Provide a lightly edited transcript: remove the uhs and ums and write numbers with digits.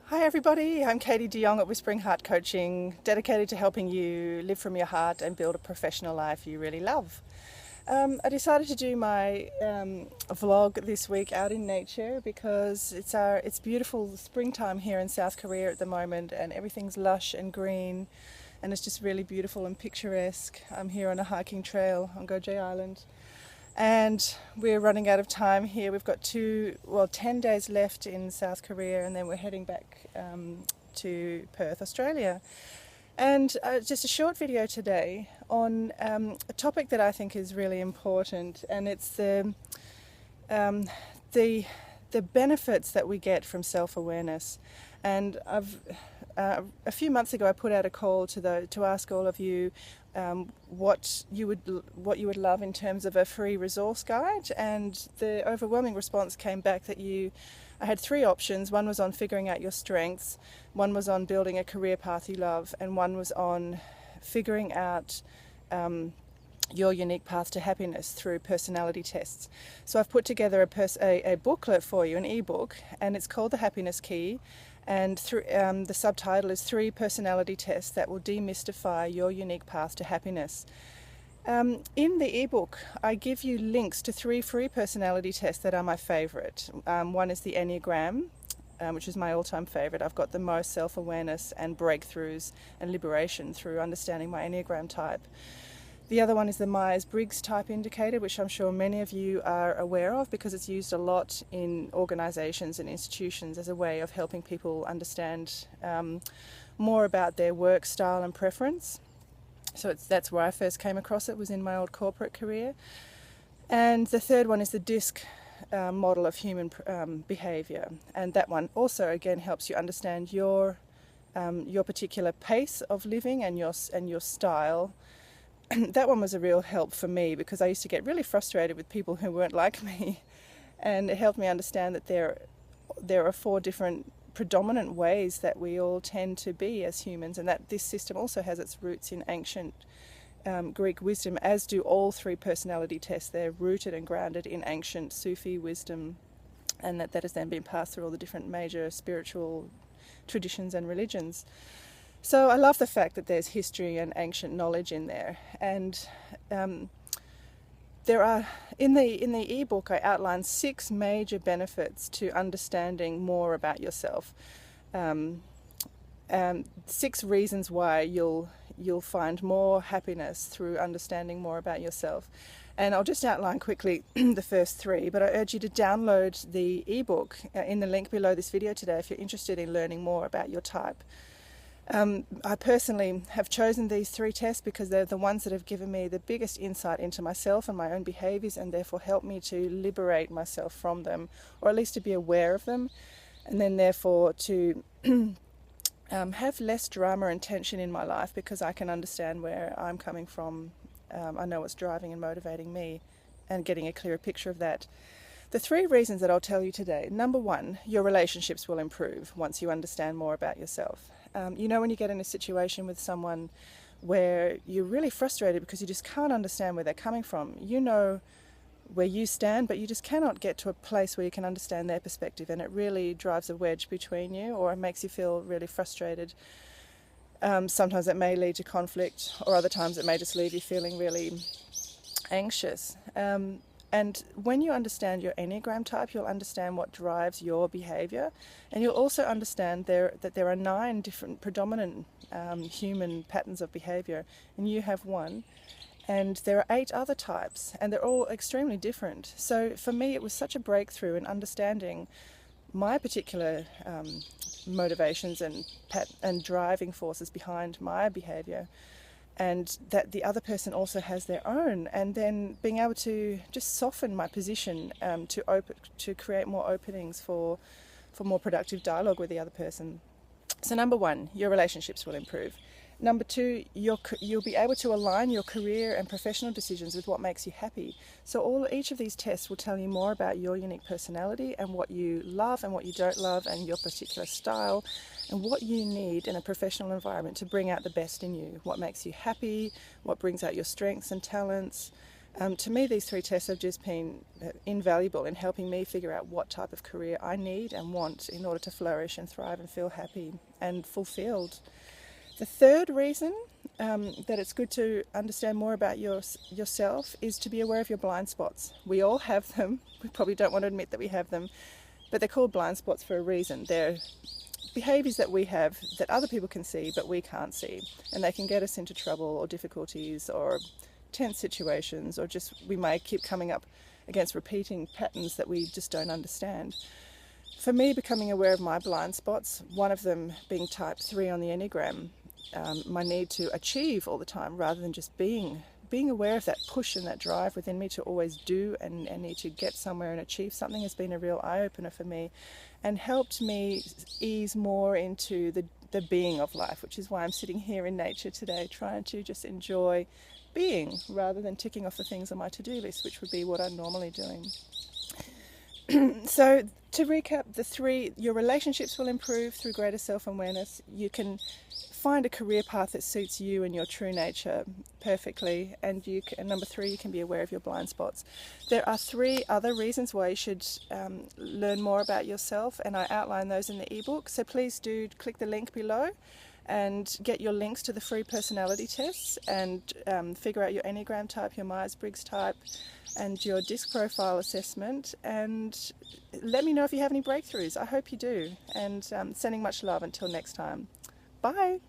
Hi everybody, I'm Katie de Jong at Whispering Heart Coaching, dedicated to helping you live from your heart and build a professional life you really love. I decided to do my vlog this week out in nature because it's beautiful springtime here in South Korea at the moment, and everything's lush and green and it's just really beautiful and picturesque. I'm here on a hiking trail on Goje Island. And we're running out of time here. We've got 10 days left in South Korea, and then we're heading back to Perth, Australia. And just a short video today on a topic that I think is really important, and it's um, the benefits that we get from self-awareness. And a few months ago, I put out a call to ask all of you what you would love in terms of a free resource guide, and the overwhelming response came back that I had three options. One was on figuring out your strengths, one was on building a career path you love, and one was on figuring out your unique path to happiness through personality tests. So I've put together a booklet for you, an ebook, and it's called The Happiness Key. And the subtitle is 3 personality tests that will demystify your unique path to happiness. In the ebook, I give you links to 3 free personality tests that are my favorite. One is the Enneagram, which is my all-time favorite. I've got the most self-awareness and breakthroughs and liberation through understanding my Enneagram type. The other one is the Myers-Briggs type indicator, which I'm sure many of you are aware of because it's used a lot in organisations and institutions as a way of helping people understand more about their work style and preference. So that's where I first came across it, was in my old corporate career. And the third one is the DISC model of human behaviour, and that one also again helps you understand your particular pace of living and your style. That one was a real help for me because I used to get really frustrated with people who weren't like me, and it helped me understand that there are 4 different predominant ways that we all tend to be as humans, and that this system also has its roots in ancient Greek wisdom, as do all 3 personality tests. They're rooted and grounded in ancient Sufi wisdom, and that has then been passed through all the different major spiritual traditions and religions. So I love the fact that there's history and ancient knowledge in there, and there are in the ebook I outline 6 major benefits to understanding more about yourself. 6 reasons why you'll find more happiness through understanding more about yourself. And I'll just outline quickly the first 3, but I urge you to download the ebook in the link below this video today if you're interested in learning more about your type. I personally have chosen these 3 tests because they're the ones that have given me the biggest insight into myself and my own behaviours, and therefore help me to liberate myself from them, or at least to be aware of them, and then therefore to have less drama and tension in my life because I can understand where I'm coming from. I know what's driving and motivating me, and getting a clearer picture of that. The 3 reasons that I'll tell you today. Number 1, your relationships will improve once you understand more about yourself. When you get in a situation with someone where you're really frustrated because you just can't understand where they're coming from. You know where you stand, but you just cannot get to a place where you can understand their perspective, and it really drives a wedge between you, or it makes you feel really frustrated. Sometimes it may lead to conflict, or other times it may just leave you feeling really anxious. And when you understand your Enneagram type, you'll understand what drives your behaviour, and you'll also understand that there are 9 different predominant human patterns of behaviour, and you have one, and there are 8 other types, and they're all extremely different. So for me, it was such a breakthrough in understanding my particular motivations and driving forces behind my behaviour, and that the other person also has their own, and then being able to just soften my position to create more openings for more productive dialogue with the other person. So number 1, your relationships will improve. Number 2, you'll be able to align your career and professional decisions with what makes you happy. So each of these tests will tell you more about your unique personality and what you love and what you don't love, and your particular style, and what you need in a professional environment to bring out the best in you. What makes you happy, what brings out your strengths and talents, To me, these 3 tests have just been invaluable in helping me figure out what type of career I need and want in order to flourish and thrive and feel happy and fulfilled. The third reason that it's good to understand more about yourself is to be aware of your blind spots. We all have them. We probably don't want to admit that we have them, but they're called blind spots for a reason. They're behaviours that we have that other people can see but we can't see, and they can get us into trouble or difficulties or tense situations, or just we may keep coming up against repeating patterns that we just don't understand. For me, becoming aware of my blind spots, one of them being type 3 on the Enneagram, my need to achieve all the time rather than just being aware of that push and that drive within me to always do and need to get somewhere and achieve something, has been a real eye-opener for me and helped me ease more into the being of life, which is why I'm sitting here in nature today trying to just enjoy being rather than ticking off the things on my to-do list, which would be what I'm normally doing. So to recap, the 3, your relationships will improve through greater self-awareness. You can find a career path that suits you and your true nature perfectly. And number 3, you can be aware of your blind spots. There are 3 other reasons why you should learn more about yourself, and I outline those in the ebook. So please do click the link below and get your links to the free personality tests and figure out your Enneagram type, your Myers-Briggs type, and your disc profile assessment, and let me know if you have any breakthroughs. I hope you do, and sending much love until next time. Bye.